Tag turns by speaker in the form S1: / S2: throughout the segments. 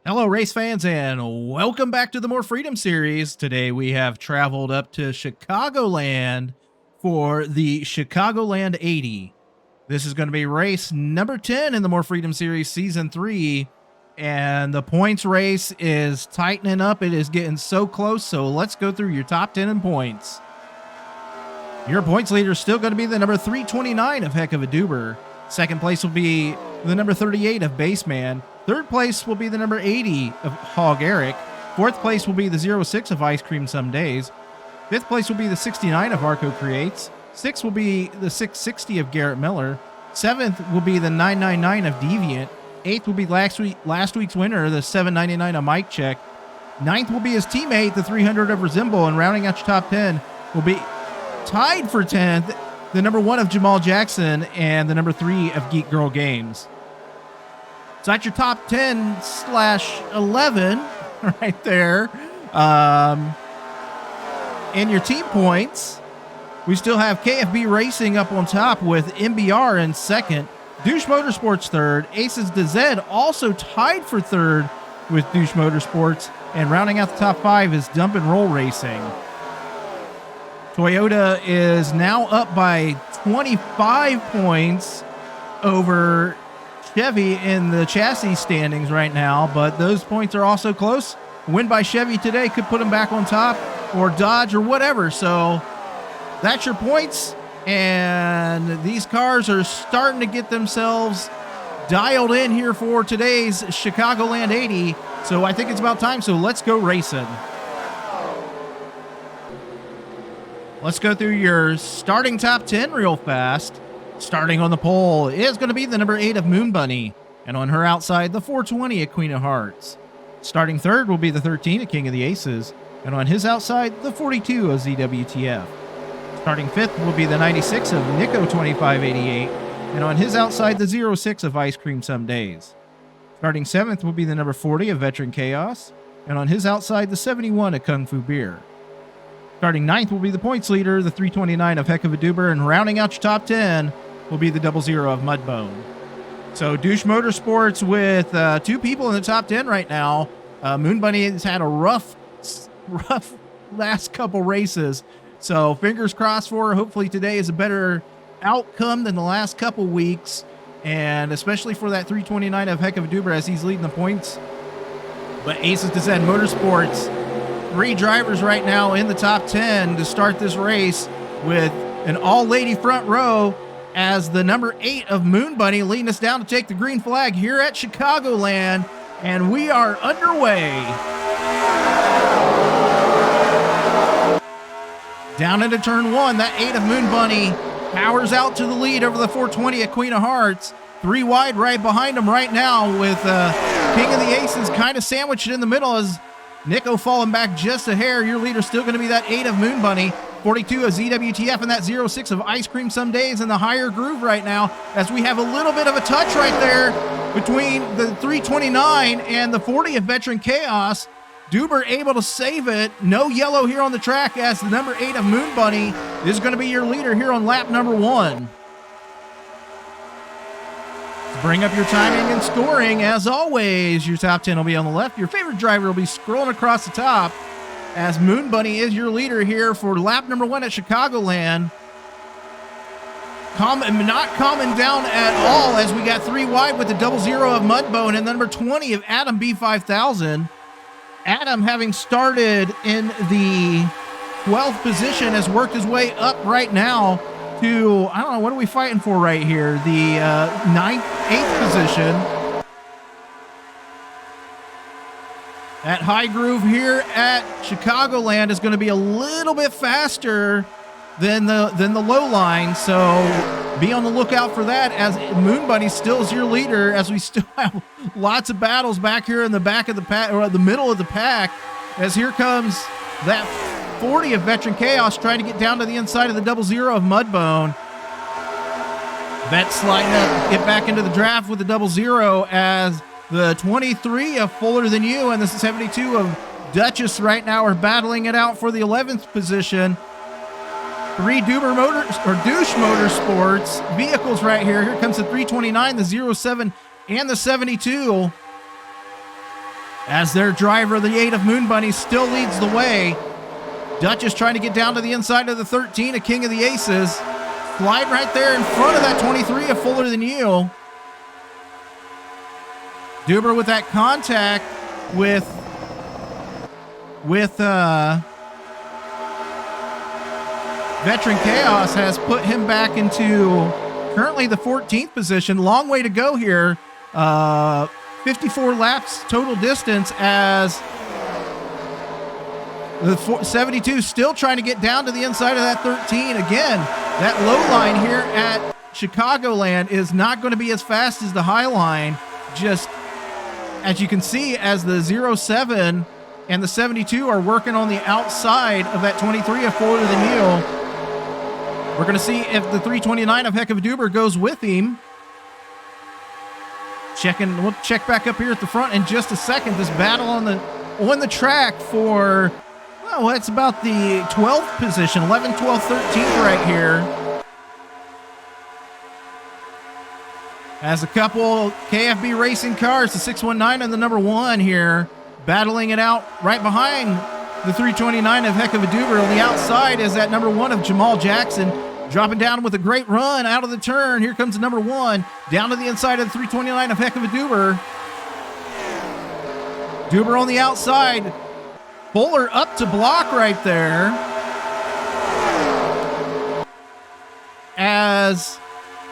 S1: Hello, race fans, and welcome back to the More Freedom series. Today we have traveled up to Chicagoland for the Chicagoland 80. This is going to be race number 10 in the More Freedom series season 3, and the points race is tightening up. It is getting so close, so let's go through your top 10 in points. Your points leader is still going to be the number 329 of Heck of a Duber. Second place will be the number 38 of Baseman. Third place will be the number 80 of Hog Eric. Fourth place will be the 06 of Ice Cream Some Days. Fifth place will be the 69 of Arco Creates. Sixth will be the 660 of Garrett Miller. Seventh will be the 999 of Deviant. Eighth will be last week's winner, the 799 of Mike Check. Ninth will be his teammate, the 300 of Resemble. And rounding out your top 10 will be tied for 10th, the number 1 of Jamal Jackson and the number 3 of Geek Girl Games. So that's your top 10/11 right there. And your team points, we still have KFB Racing up on top with MBR in second, Douche Motorsports third, Aces DZ also tied for third with Douche Motorsports, and rounding out the top 5 is Dump and Roll Racing. Toyota is now up by 25 points over Chevy in the chassis standings right now, but those points are also close. Win by Chevy today could put them back on top, or Dodge, or whatever. So that's your points, and these cars are starting to get themselves dialed in here for today's Chicagoland 80. So I think it's about time, so let's go racing. Let's go through your starting top 10 real fast. Starting on the pole is going to be the number 8 of Moon Bunny, and on her outside, the 420 at Queen of Hearts. Starting third will be the 13 at King of the Aces, and on his outside, the 42 of ZWTF. Starting fifth will be the 96 of Nico 2588, and on his outside, the 06 of Ice Cream Some Days. Starting seventh will be the number 40 of Veteran Chaos, and on his outside, the 71 of Kung Fu Beer. Starting ninth will be the points leader, the 329 of Heck of a Duber, and rounding out your top 10 will be the 00 of Mudbone. So Douche Motorsports with 2 people in the top 10 right now. Moon Bunny has had a rough last couple races. So fingers crossed for her. Hopefully today is a better outcome than the last couple weeks. And especially for that 329 of Heck of a Duber as he's leading the points. But Aces DZ Motorsports, 3 drivers right now in the top 10 to start this race with an all-lady front row as the number 8 of Moon Bunny leading us down to take the green flag here at Chicagoland, and we are underway. Down into turn 1, that 8 of Moon Bunny powers out to the lead over the 420 at Queen of Hearts. 3 wide right behind him right now with King of the Aces kind of sandwiched in the middle as Nico falling back just a hair. Your leader's still going to be that 8 of Moon Bunny, 42 of ZWTF, and that 06 of Ice Cream Some Days in the higher groove right now, as we have a little bit of a touch right there between the 329 and the 40 of Veteran Chaos. Duber able to save it. No yellow here on the track as the number 8 of Moon Bunny is going to be your leader here on lap number 1. Bring up your timing and scoring. As always, your top 10 will be on the left. Your favorite driver will be scrolling across the top as Moon Bunny is your leader here for lap number 1 at Chicagoland. Not calming down at all as we got 3 wide with the 00 of Mudbone and the number 20 of Adam B5000. Adam, having started in the 12th position, has worked his way up right now to, I don't know, what are we fighting for right here? The 8th position. That high groove here at Chicagoland is going to be a little bit faster than the low line, so be on the lookout for that as Moon Bunny still is your leader, as we still have lots of battles back here in the back of the pack, or the middle of the pack, as here comes that 40 of Veteran Chaos trying to get down to the inside of the 00 of Mudbone. Vet sliding up, get back into the draft with the 00 as the 23 of Fuller Than You and the 72 of Duchess right now are battling it out for the 11th position. 3 Douche Motorsports vehicles right here. Here comes the 329, the 07, and the 72. as their driver, the 8 of Moon Bunny, still leads the way. Duchess trying to get down to the inside of the 13 of King of the Aces. Slide right there in front of that 23 of Fuller Than You. Duber with that contact with Veteran Chaos has put him back into currently the 14th position. Long way to go here. 54 laps total distance as the 72 still trying to get down to the inside of that 13. Again, that low line here at Chicagoland is not going to be as fast as the high line. Just as you can see, as the 07 and the 72 are working on the outside of that 23 of Fuller Than You. We're going to see if the 329 of Heck of a Duber goes with him. We'll check back up here at the front in just a second. This battle on the track for, well, it's about the 12th position, 11, 12, 13th right here. As a couple KFB racing cars, the 619 and the number 1 here, battling it out right behind the 329 of Heck of a Duber. On the outside is that number 1 of Jamal Jackson, dropping down with a great run out of the turn. Here comes the number 1, down to the inside of the 329 of Heck of a Duber. Duber on the outside. Fuller up to block right there. As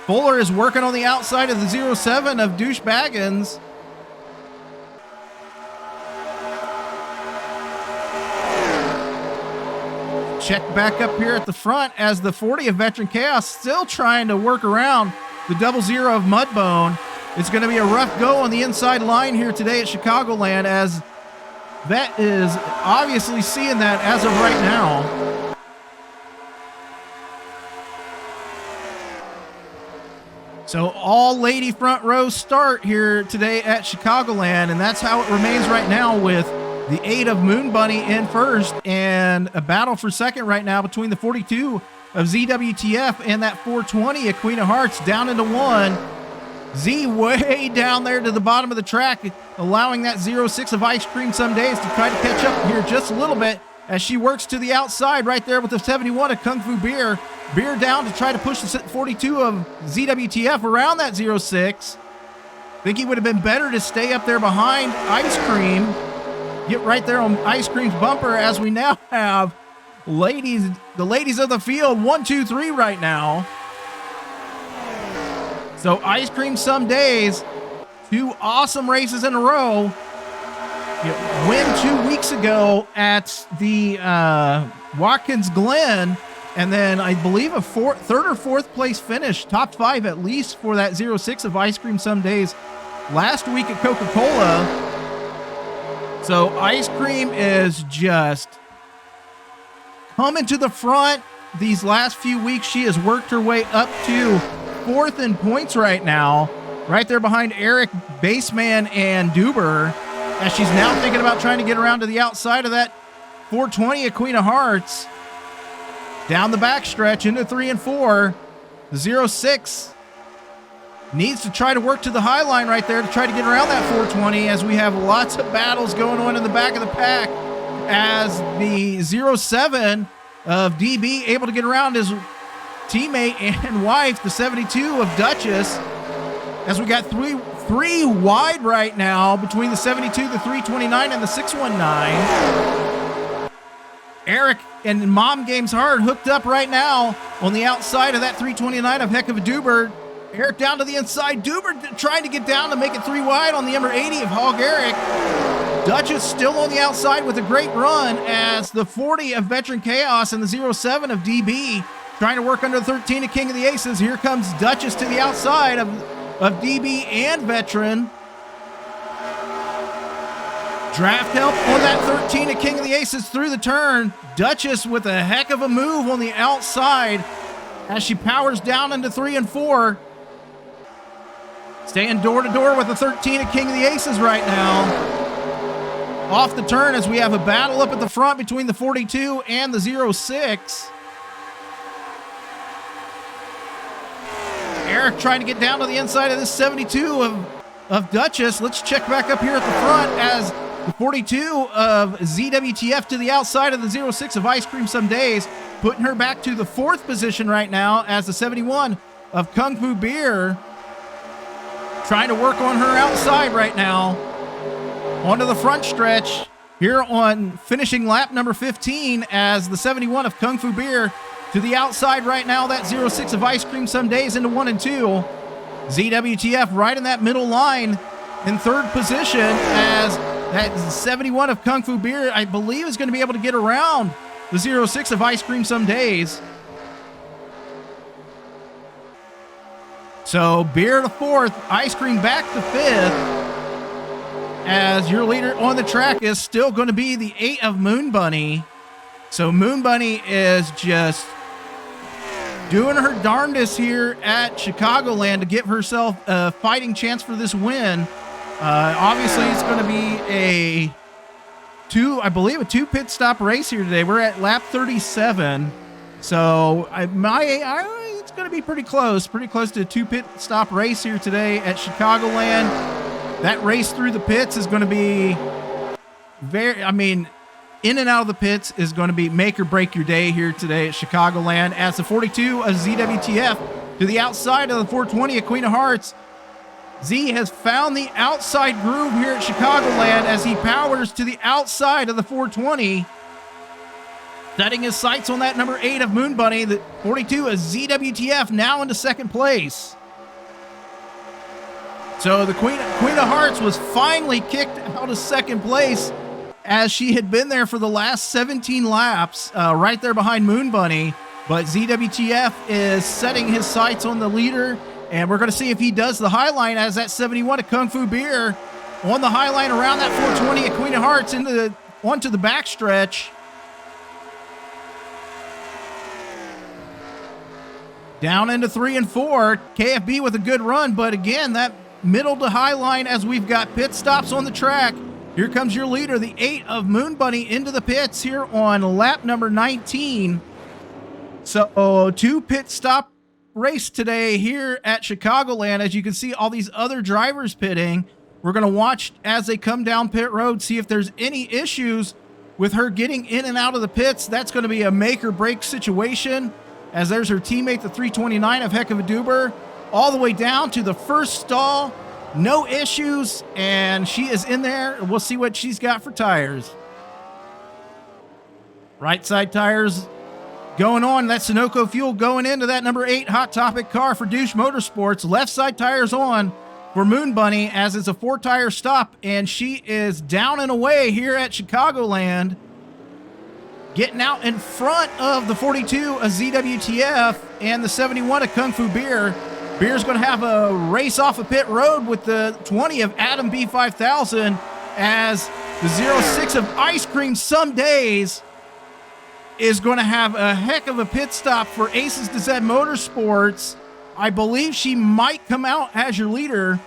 S1: Fuller is working on the outside of the 07 of Douche Baggins. Check back up here at the front as the 40 of Veteran Chaos still trying to work around the 00 of Mudbone. It's going to be a rough go on the inside line here today at Chicagoland, as Vet is obviously seeing that as of right now. So all lady front row start here today at Chicagoland, and that's how it remains right now, with the 8 of Moon Bunny in first, and a battle for second right now between the 42 of ZWTF and that 420 of Queen of Hearts down into 1. Z way down there to the bottom of the track, allowing that 06 of Ice Cream Some Days to try to catch up here just a little bit as she works to the outside right there with the 71 of Kung Fu Beer. Beer down to try to push the 42 of ZWTF around that 06. Think he would have been better to stay up there behind Ice Cream. Get right there on Ice Cream's bumper, as we now have the ladies of the field 1, 2, 3 right now. So Ice Cream Some Days, 2 awesome races in a row. Win 2 weeks ago at the Watkins Glen, and then I believe a third or fourth place finish, top 5 at least, for that 06 of Ice Cream Some Days last week at Coca-Cola. So Ice Cream is just coming to the front these last few weeks. She has worked her way up to 4th in points right now, right there behind Eric, Baseman, and Duber, as she's now thinking about trying to get around to the outside of that 420 of Queen of Hearts. Down the backstretch into 3 and 4. The 06 needs to try to work to the high line right there to try to get around that 420, as we have lots of battles going on in the back of the pack, as the 07 of DB able to get around his teammate and wife, the 72 of Duchess, as we got three wide right now between the 72, the 329, and the 619. Eric and Mom Games Hard hooked up right now on the outside of that 329 of Heck of a Duber. Eric down to the inside. Duber trying to get down to make it 3 wide on the number 80 of Hog Eric. Duchess still on the outside with a great run, as the 40 of Veteran Chaos and the 07 of DB trying to work under the 13 of King of the Aces. Here comes Duchess to the outside of DB and Veteran. Draft help on that 13 of King of the Aces through the turn. Duchess with a heck of a move on the outside as she powers down into 3 and 4. Staying door to door with the 13 of King of the Aces right now. Off the turn, as we have a battle up at the front between the 42 and the 06. Eric trying to get down to the inside of this 72 of Duchess. Let's check back up here at the front, as The 42 of ZWTF to the outside of the 06 of Ice Cream Some Days, putting her back to the 4th position right now as the 71 of Kung Fu Beer trying to work on her outside right now. Onto the front stretch here on finishing lap number 15 as the 71 of Kung Fu Beer to the outside right now. That 06 of Ice Cream Some Days into 1 and 2. ZWTF right in that middle line in 3rd position as that 71 of Kung Fu Beer, I believe, is going to be able to get around the 06 of Ice Cream Some Days. So Beer to 4th, Ice Cream back to 5th. As your leader on the track is still going to be the 8 of Moon Bunny. So Moon Bunny is just doing her darndest here at Chicagoland to give herself a fighting chance for this win. Obviously, it's going to be a two pit stop race here today. We're at lap 37. So it's going to be pretty close to a 2 pit stop race here today at Chicagoland. That race through the pits is going to be in and out of the pits is going to be make or break your day here today at Chicagoland as the 42 of ZWTF to the outside of the 420 of Queen of Hearts. Z has found the outside groove here at Chicagoland as he powers to the outside of the 420. Setting his sights on that number 8 of Moon Bunny, the 42 of ZWTF now into 2nd place. So the Queen of Hearts was finally kicked out of 2nd place as she had been there for the last 17 laps, right there behind Moon Bunny. But ZWTF is setting his sights on the leader, and we're going to see if he does the high line as that 71 of Kung Fu Beer on the high line around that 420 of Queen of Hearts onto the backstretch. Down into 3 and 4, KFB with a good run, but again, that middle to high line as we've got pit stops on the track. Here comes your leader, the 8 of Moon Bunny, into the pits here on lap number 19. So 2 pit stop race today here at Chicagoland. As you can see, all these other drivers pitting. We're going to watch as they come down pit road, see if there's any issues with her getting in and out of the pits. That's going to be a make or break situation, as there's her teammate, the 329 of Heck of a Duber, all the way down to the first stall. No issues, and she is in there. We'll see what she's got for tires. Right side tires going on. That Sunoco fuel going into that number 8 Hot Topic car for Douche Motorsports. Left side tires on for Moon Bunny as it's a 4-tire stop, and she is down and away here at Chicagoland. Getting out in front of the 42 of ZWTF and the 71 of Kung Fu Beer. Beer's going to have a race off of pit road with the 20 of Adam B5000 as the 06 of Ice Cream Some Days is going to have a heck of a pit stop for Aces to Z Motorsports. I believe she might come out as your leader.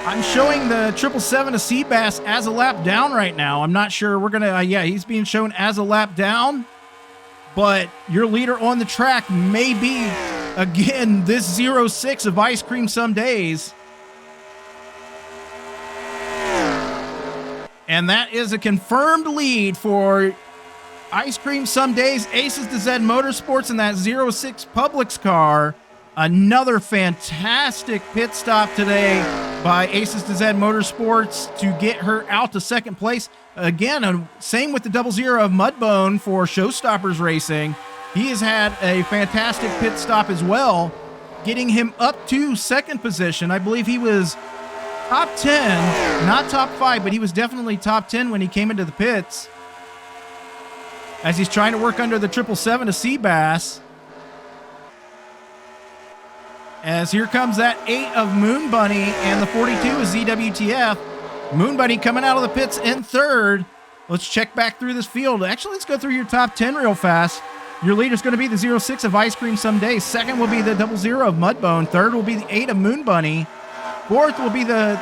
S1: I'm showing the 777 of Seabass as a lap down right now. I'm not sure. We're going to, he's being shown as a lap down. But your leader on the track may be, again, this 06 of Ice Cream Some Days. And that is a confirmed lead for Ice Cream Some Days, Aces to Z Motorsports, in that 06 Publix car. Another fantastic pit stop today by Aces to Z Motorsports to get her out to 2nd place. Again, same with the 00 of Mudbone for Showstoppers Racing. He has had a fantastic pit stop as well, getting him up to 2nd position. I believe he was top 10, not top 5, but he was definitely top 10 when he came into the pits, as he's trying to work under the 777 of Seabass. As here comes that 8 of Moon Bunny and the 42 of ZWTF. Moon Bunny coming out of the pits in 3rd. Let's check back through this field. Actually, let's go through your top 10 real fast. Your leader is going to be the 06 of Ice Cream Some Days. 2nd will be the 00 of Mudbone. 3rd will be the 8 of Moon Bunny. 4th will be the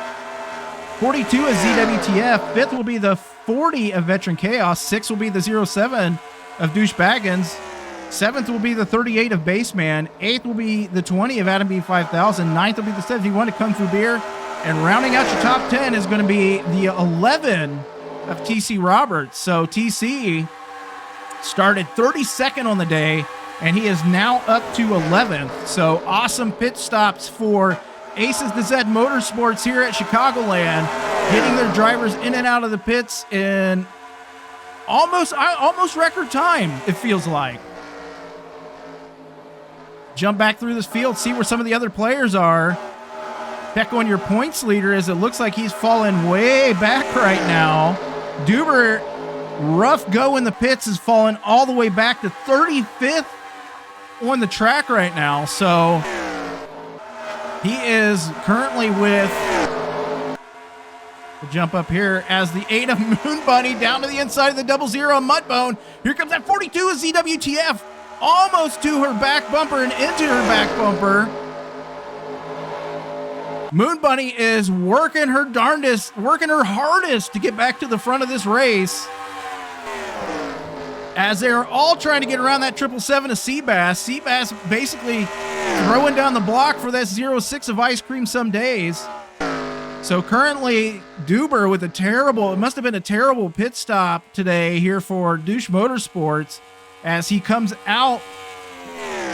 S1: 42 of ZWTF. 5th will be the 40 of Veteran Chaos. 6th will be the 07 of Douche Baggins. 7th will be the 38 of Baseman. 8th will be the 20 of Adam B5000. 9th will be the 71 of Kung Fu Beer. And rounding out your top 10 is going to be the 11 of TC Roberts. So TC started 32nd on the day, and he is now up to 11th. So awesome pit stops for Aces to Z Motorsports here at Chicagoland, getting their drivers in and out of the pits in almost record time, it feels like. Jump back through this field, see where some of the other players are. Check on your points leader, as it looks like he's fallen way back right now. Duber, rough go in the pits, is falling all the way back to 35th on the track right now. So he is currently with, we'll jump up here, as the 8 of Moon Bunny down to the inside of the 00 Mudbone. Here comes that 42 of ZWTF, almost to her back bumper and into her back bumper. Moon Bunny is working her darndest, working her hardest to get back to the front of this race, as they are all trying to get around that 777 of Seabass. Seabass basically throwing down the block for that 06 of Ice Cream Some Days. So currently, Duber with a terrible, it must have been a terrible pit stop today here for Douche Motorsports, as he comes out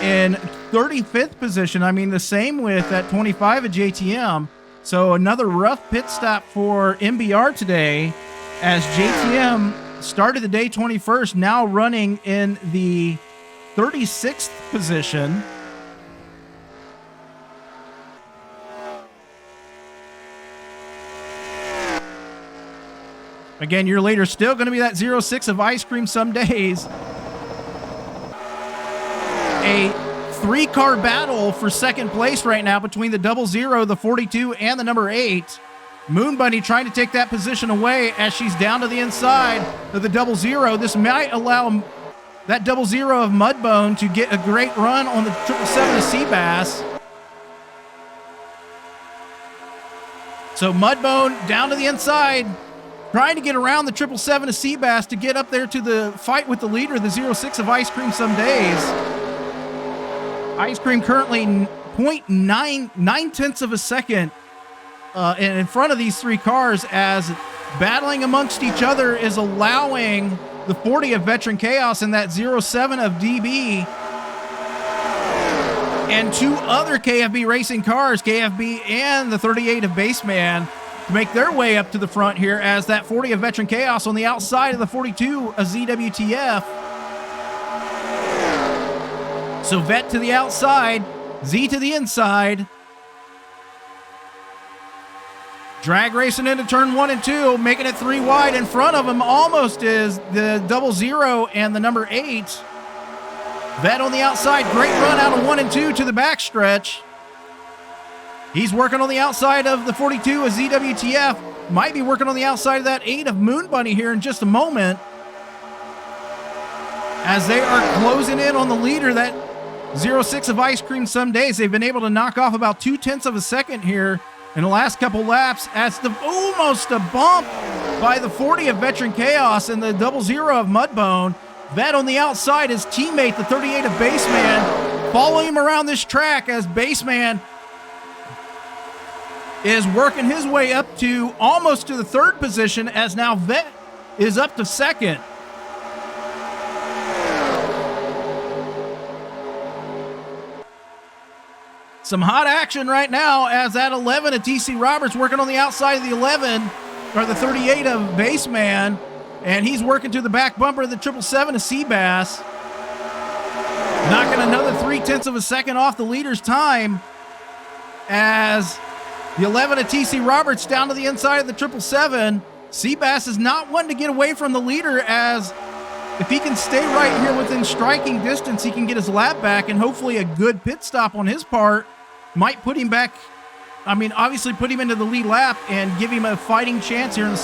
S1: in 35th position. I mean, the same with that 25 of JTM. So another rough pit stop for MBR today, as JTM started the day 21st, now running in the 36th position. Again, your leader still going to be that 06 of Ice Cream Some Days. A 3-car battle for second place right now between the 00, the 42, and the number 8. Moon Bunny trying to take that position away as she's down to the inside of the 00. This might allow that 00 of Mudbone to get a great run on the 777 of Seabass. So Mudbone down to the inside, trying to get around the 777 of Seabass to get up there to the fight with the leader, the 06 of Ice Cream Some Days. Ice Cream currently 0.9 of a second in front of these 3 cars, as battling amongst each other is allowing the 40 of Veteran Chaos and that 07 of DB and 2 other KFB racing cars, KFB and the 38 of Baseman, to make their way up to the front here, as that 40 of Veteran Chaos on the outside of the 42 of ZWTF. So Vet to the outside, Z to the inside. Drag racing into turn 1 and 2, making it 3 wide. In front of him almost is the 00 and the number 8. Vet on the outside, great run out of 1 and 2 to the backstretch. He's working on the outside of the 42 of ZWTF. Might be working on the outside of that 8 of Moon Bunny here in just a moment, as they are closing in on the leader, that 06 of Ice Cream Some Days. They've been able to knock off about 0.2 of a second here in the last couple laps, as the almost a bump by the 40 of Veteran Chaos and the 00 of Mudbone. Vet on the outside, his teammate, the 38 of Baseman, following him around this track, as Baseman is working his way up to almost to the 3rd position, as now Vet is up to 2nd. Some hot action right now, as that 11 of TC Roberts working on the outside of the 11, or the 38 of Baseman, and he's working to the back bumper of the 777 of Seabass, knocking another 0.3 of a second off the leader's time, as the 11 of TC Roberts down to the inside of the 777. Seabass is not one to get away from the leader, as if he can stay right here within striking distance, he can get his lap back, and hopefully a good pit stop on his part might put him back. I mean, obviously put him into the lead lap and give him a fighting chance here in the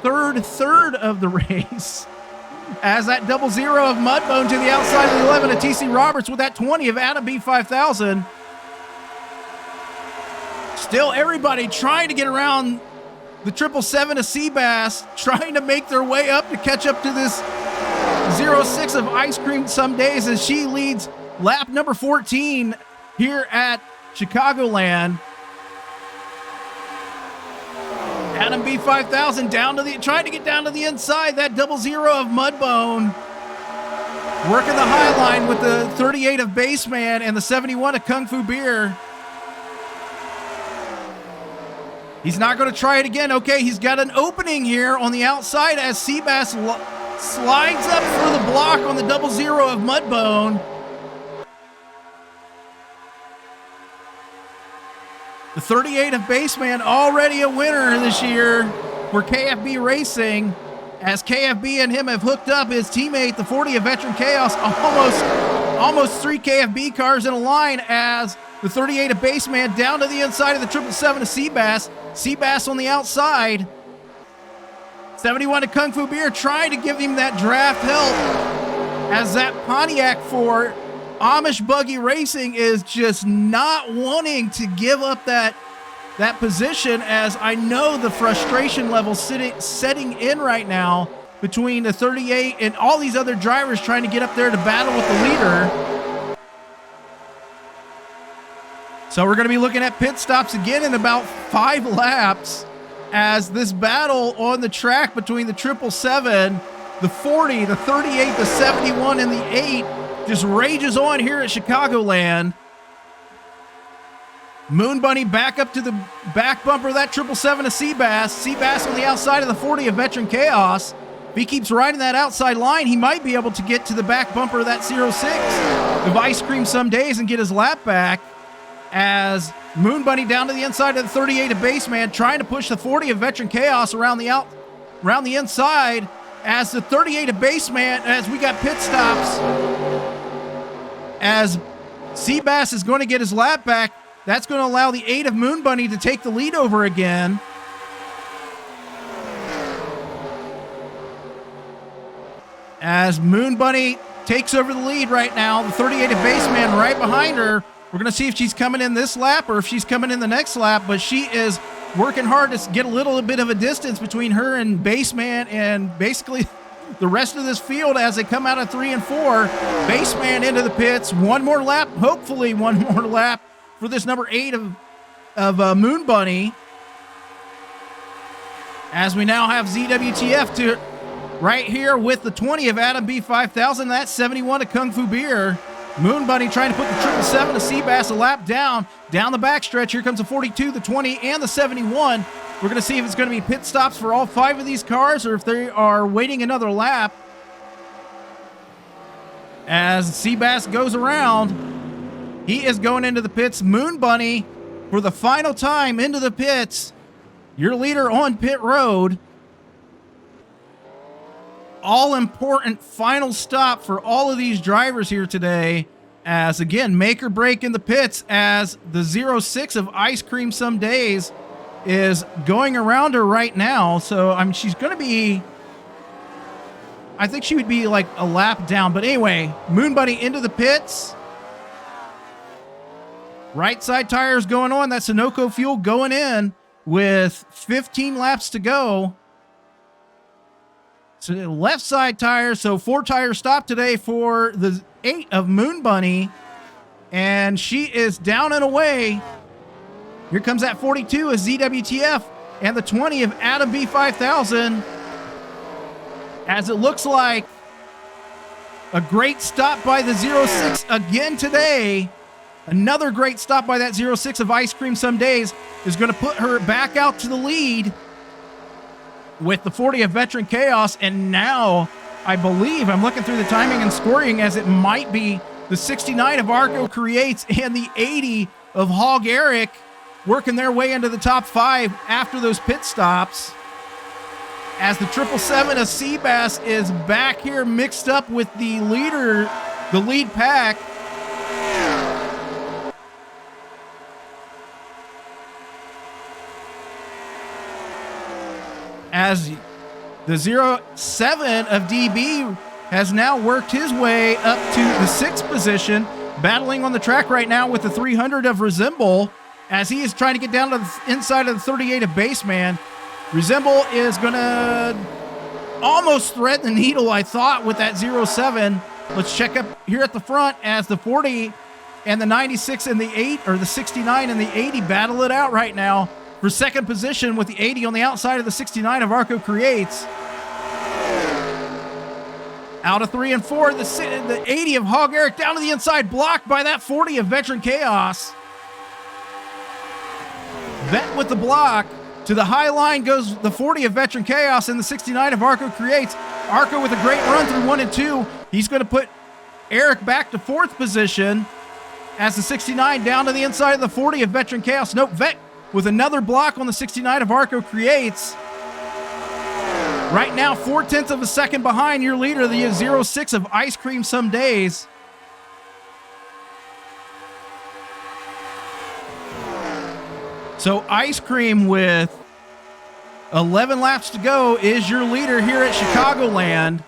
S1: third of the race, as that 00 of Mudbone to the outside of the 11 of TC Roberts with that 20 of Adam B5000. Still everybody trying to get around the 777 of Seabass, trying to make their way up to catch up to this 06 of Ice Cream Some Days, as she leads lap number 14 here at Chicagoland. Adam B5000 trying to get down to the inside. That 00 of Mudbone. Working the high line with the 38 of Baseman and the 71 of Kung Fu Beer. He's not going to try it again. Okay, he's got an opening here on the outside as Seabass slides up for the block on the 00 of Mudbone. The 38 of Baseman already a winner this year for KFB Racing, as KFB and him have hooked up his teammate, the 40 of Veteran Chaos, almost 3 KFB cars in a line, as the 38 of Baseman down to the inside of the 777 of Seabass. Seabass on the outside. 71 of Kung Fu Beer trying to give him that draft help, as that Pontiac for Amish Buggy Racing is just not wanting to give up that position, as I know the frustration level setting in right now between the 38 and all these other drivers trying to get up there to battle with the leader. So we're going to be looking at pit stops again in about 5 laps, as this battle on the track between the 777, the 40, the 38, the 71, and the 8 just rages on here at Chicagoland. Moon Bunny back up to the back bumper of that 777 of Seabass. Seabass on the outside of the 40 of Veteran Chaos. If he keeps riding that outside line, he might be able to get to the back bumper of that 06 of Ice Cream some days and get his lap back, as Moon Bunny down to the inside of the 38 of Baseman, trying to push the 40 of Veteran Chaos around the inside, as the 38 of Baseman, as we got pit stops, as Seabass is going to get his lap back. That's going to allow the 8 of Moon Bunny to take the lead over again. As Moon Bunny takes over the lead right now, the 38 of Baseman right behind her. We're going to see if she's coming in this lap or if she's coming in the next lap, but she is working hard to get a little bit of a distance between her and Baseman and basically the rest of this field as they come out of 3 and 4. Baseman into the pits. One more lap, hopefully one more lap for this number 8 of Moon Bunny, as we now have ZWTF to right here with the 20 of Adam B5000. That's 71 of Kung Fu Beer. Moon Bunny trying to put the 777 of Seabass a lap down the backstretch. Here comes the 42, the 20, and the 71. We're going to see if it's going to be pit stops for all 5 of these cars or if they are waiting another lap. As Seabass goes around, he is going into the pits. Moon Bunny, for the final time, into the pits. Your leader on pit road. All important final stop for all of these drivers here today, as again, make or break in the pits, as the 06 of Ice Cream Some Days is going around her right now. So she's going to be, I think she would be like a lap down. But anyway, Moon Bunny into the pits. Right side tires going on. That Sunoco fuel going in with 15 laps to go. So the left side tires, so 4 tires stop today for the 8 of Moon Bunny. And she is down and away. Here comes that 42 of ZWTF and the 20 of Adam B5000. As it looks like a great stop by the 06 again today. Another great stop by that 06 of Ice Cream Some Days is going to put her back out to the lead with the 40 of Veteran Chaos. And now I believe I'm looking through the timing and scoring, as it might be the 69 of Arco Creates and the 80 of Hog Eric working their way into the top 5 after those pit stops, as the 777 of Seabass is back here mixed up with the lead pack. As the 07 of DB has now worked his way up to the 6th position, battling on the track right now with the 300 of Resemble, as he is trying to get down to the inside of the 38 of Baseman. Resemble is going to almost thread the needle, I thought, with that 07. Let's check up here at the front as the 40 and the 96 and the 8, or the 69 and the 80 battle it out right now. for second position with the 80 on the outside of the 69 of Arco Creates. Out of 3 and 4, the 80 of Hog Eric down to the inside, blocked by that 40 of Veteran Chaos. Vet with the block. To the high line goes the 40 of Veteran Chaos and the 69 of Arco Creates. Arco with a great run through 1 and 2. He's going to put Eric back to 4th position as the 69 down to the inside of the 40 of Veteran Chaos. Nope, Vet with another block on the 69 of Arco Creates. Right now, 4/10 of a second behind your leader, the 06 of Ice Cream Some Days. So Ice Cream with 11 laps to go is your leader here at Chicagoland.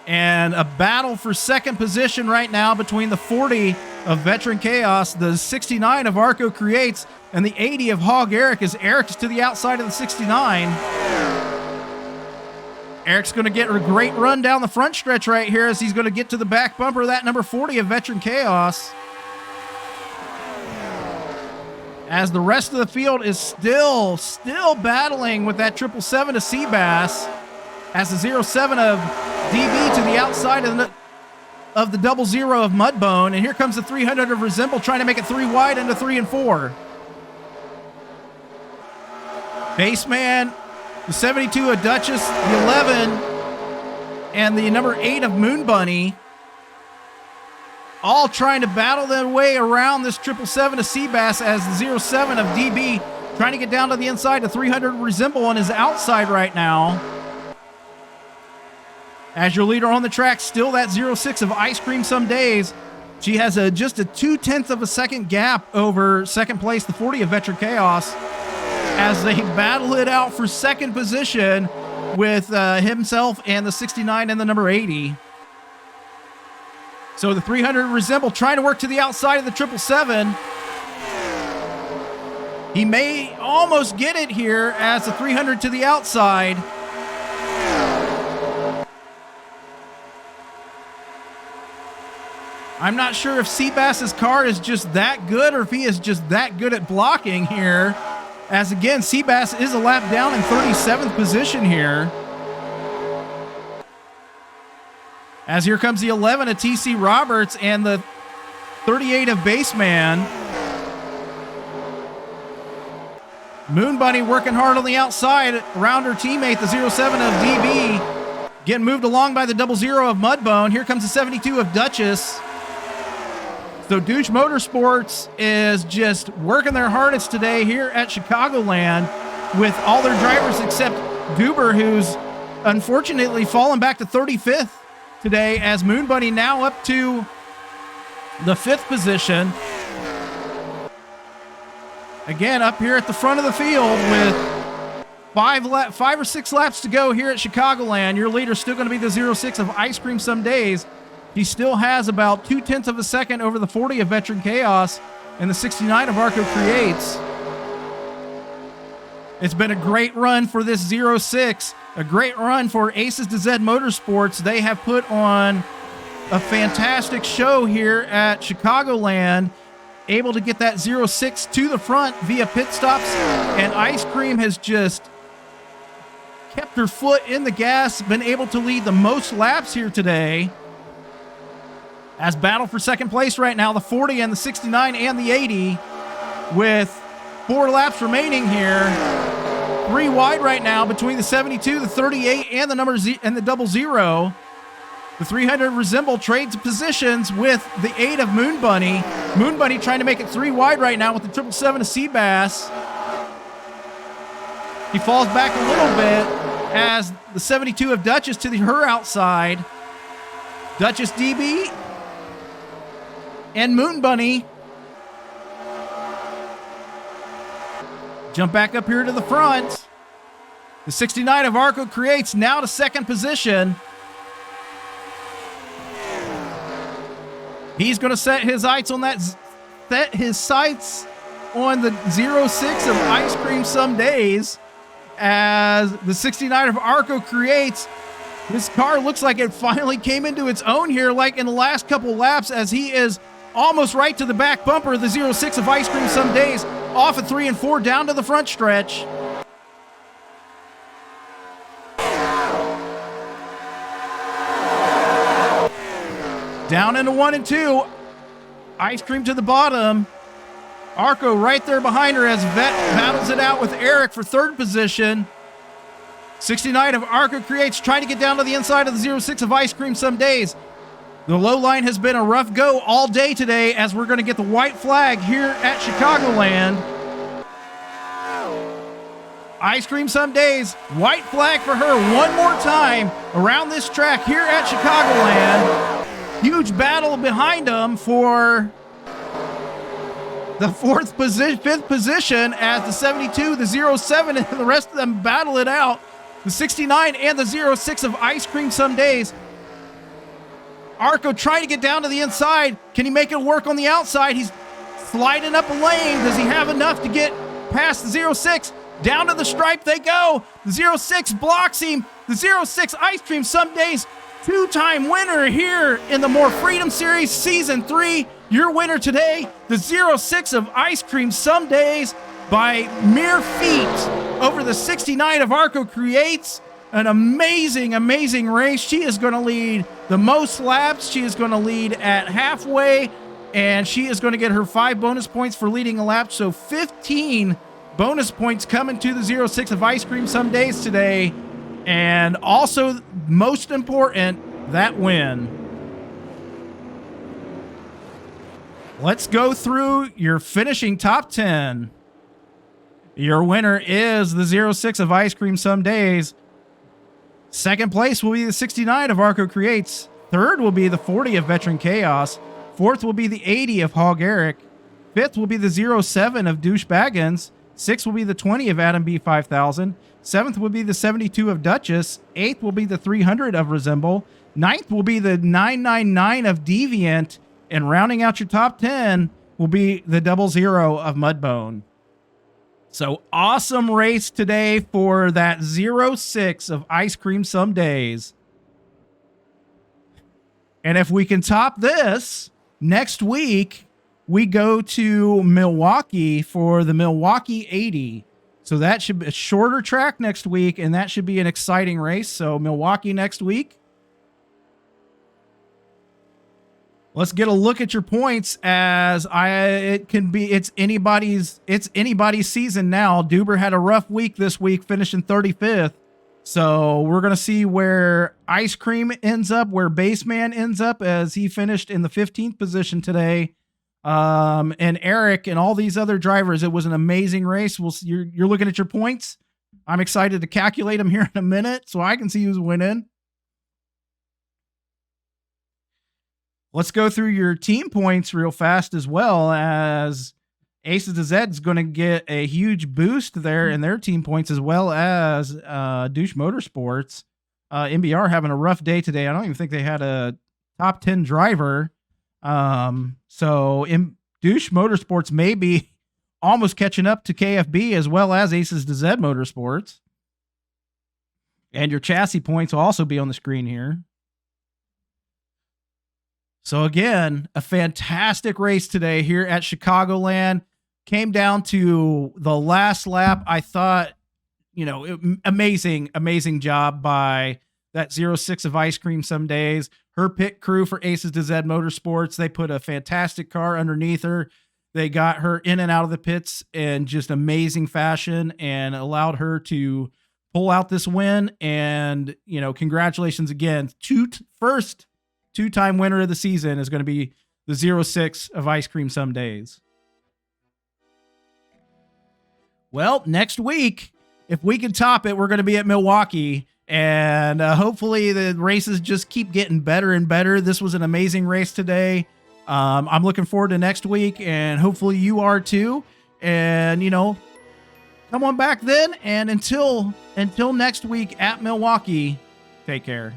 S1: And a battle for second position right now between the 40 of Veteran Chaos, the 69 of Arco Creates, and the 80 of Hog Eric, as Eric's to the outside of the 69. Eric's going to get a great run down the front stretch right here as he's going to get to the back bumper of that number 40 of Veteran Chaos. As the rest of the field is still battling with that 777 of Seabass, as the 07 of DB to the outside of the 00 of Mudbone, and here comes the 300 of Resemble trying to make it 3 wide into 3 and 4. Baseman, the 72 of Duchess, the 11, and the number 8 of Moon Bunny, all trying to battle their way around this 777 of Seabass as the 07 of DB trying to get down to the inside. The 300 Resemble on his outside right now. As your leader on the track, still that 06 of Ice Cream Some Days. She has just a 0.2 of a second gap over second place, the 40 of Veteran Chaos, as they battle it out for second position with himself and the 69 and the number 80. So the 300 Resemble trying to work to the outside of the 777. He may almost get it here as the 300 to the outside. I'm not sure if Seabass's car is just that good or if he is just that good at blocking here. As again, Seabass is a lap down in 37th position here. As here comes the 11 of TC Roberts and the 38 of Baseman. Moon Bunny working hard on the outside around her teammate, the 07 of DB. Getting moved along by the 00 of Mudbone. Here comes the 72 of Duchess. So Douche Motorsports is just working their hardest today here at Chicagoland with all their drivers except Goober, who's unfortunately fallen back to 35th today, as Moon Bunny now up to the 5th position. Again, up here at the front of the field with 5 or 6 laps to go here at Chicagoland. Your leader's still going to be the 06 of Ice Cream Some Days. He still has about 0.2 of a second over the 40 of Veteran Chaos and the 69 of Arco Creates. It's been a great run for this 06, a great run for Aces to Z Motorsports. They have put on a fantastic show here at Chicagoland, able to get that 06 to the front via pit stops, and Ice Cream has just kept her foot in the gas, been able to lead the most laps here today. As battle for second place right now, the 40 and the 69 and the 80 with 4 laps remaining here. 3 wide right now between the 72, the 38, and the number and the 00. The 300 Resemble trades positions with the 8 of Moon Bunny. Moon Bunny trying to make it 3 wide right now with the 777 of Seabass. He falls back a little bit as the 72 of Duchess to her outside. Duchess DB and Moon Bunny jump back up here to the front. The 69 of Arco Creates now to second position. He's going to set his sights on that. Set his sights on the 06 of Ice Cream Some Days, as the 69 of Arco Creates. This car looks like it finally came into its own here, like in the last couple laps, as he is almost right to the back bumper of the 06 of Ice Cream Some Days. Off at 3 and 4 down to the front stretch. Down into 1 and 2. Ice Cream to the bottom. Arco right there behind her as Vet battles it out with Eric for third position. 69 of Arco Creates trying to get down to the inside of the 06 of Ice Cream some days. The low line has been a rough go all day today as we're going to get the white flag here at Chicagoland. Ice Cream some days, white flag for her one more time around this track here at Chicagoland. Huge battle behind them for the fifth position as the 72, the 07, and the rest of them battle it out. The 69 and the 06 of Ice Cream some days. Arco trying to get down to the inside. Can he make it work on the outside? He's sliding up a lane. Does he have enough to get past the 06? Down to the stripe they go. The 06 blocks him. The 06 Ice Cream some days. Two-time winner here in the More Freedom Series Season 3. Your winner today, the 06 of Ice Cream some days by mere feet over the 69 of Arco Creates. An amazing, amazing race. She is going to lead the most laps. She is going to lead at halfway, and she is going to get her 5 bonus points for leading a lap. So 15 bonus points coming to the 06 of Ice Cream some days today. And also, most important, that win. Let's go through your finishing top 10. Your winner is the 06 of Ice Cream some days. Second place will be the 69 of Arco Creates. Third will be the 40 of Veteran Chaos. Fourth will be the 80 of Hog Eric. Fifth will be the 07 of Douche Baggins. Sixth will be the 20 of Adam B 5000. Seventh will be the 72 of Duchess. Eighth will be the 300 of Resemble. Ninth will be the 999 of Deviant. And rounding out your top 10 will be the 00 of Mudbone. So awesome race today for that 06 of Ice Cream some days. And if we can top this, next week we go to Milwaukee for the Milwaukee 80. So that should be a shorter track next week, and that should be an exciting race. So Milwaukee next week. Let's get a look at your points as it's anybody's season now. Duber had a rough week this week, finishing 35th. So we're going to see where Ice Cream ends up, where Baseman ends up as he finished in the 15th position today. And Eric and all these other drivers, it was an amazing race. You're looking at your points. I'm excited to calculate them here in a minute so I can see who's winning. Let's go through your team points real fast as well, as Aces to Zed's going to get a huge boost there in their team points, as well as Douche Motorsports. MBR having a rough day today. I don't even think they had a top 10 driver. So Douche Motorsports may be almost catching up to KFB as well as Aces to Zed Motorsports. And your chassis points will also be on the screen here. So again, a fantastic race today here at Chicagoland. Came down to the last lap. I thought, amazing job by that 06 of Ice Cream some days. Her pit crew for Aces to Zed Motorsports, they put a fantastic car underneath her. They got her in and out of the pits in just amazing fashion and allowed her to pull out this win. And, congratulations again. First two-time winner of the season is going to be the 06 of Ice Cream some days. Well, next week, if we can top it, we're going to be at Milwaukee. And hopefully the races just keep getting better and better. This was an amazing race today. I'm looking forward to next week, and hopefully you are too. And, come on back then. And until next week at Milwaukee, take care.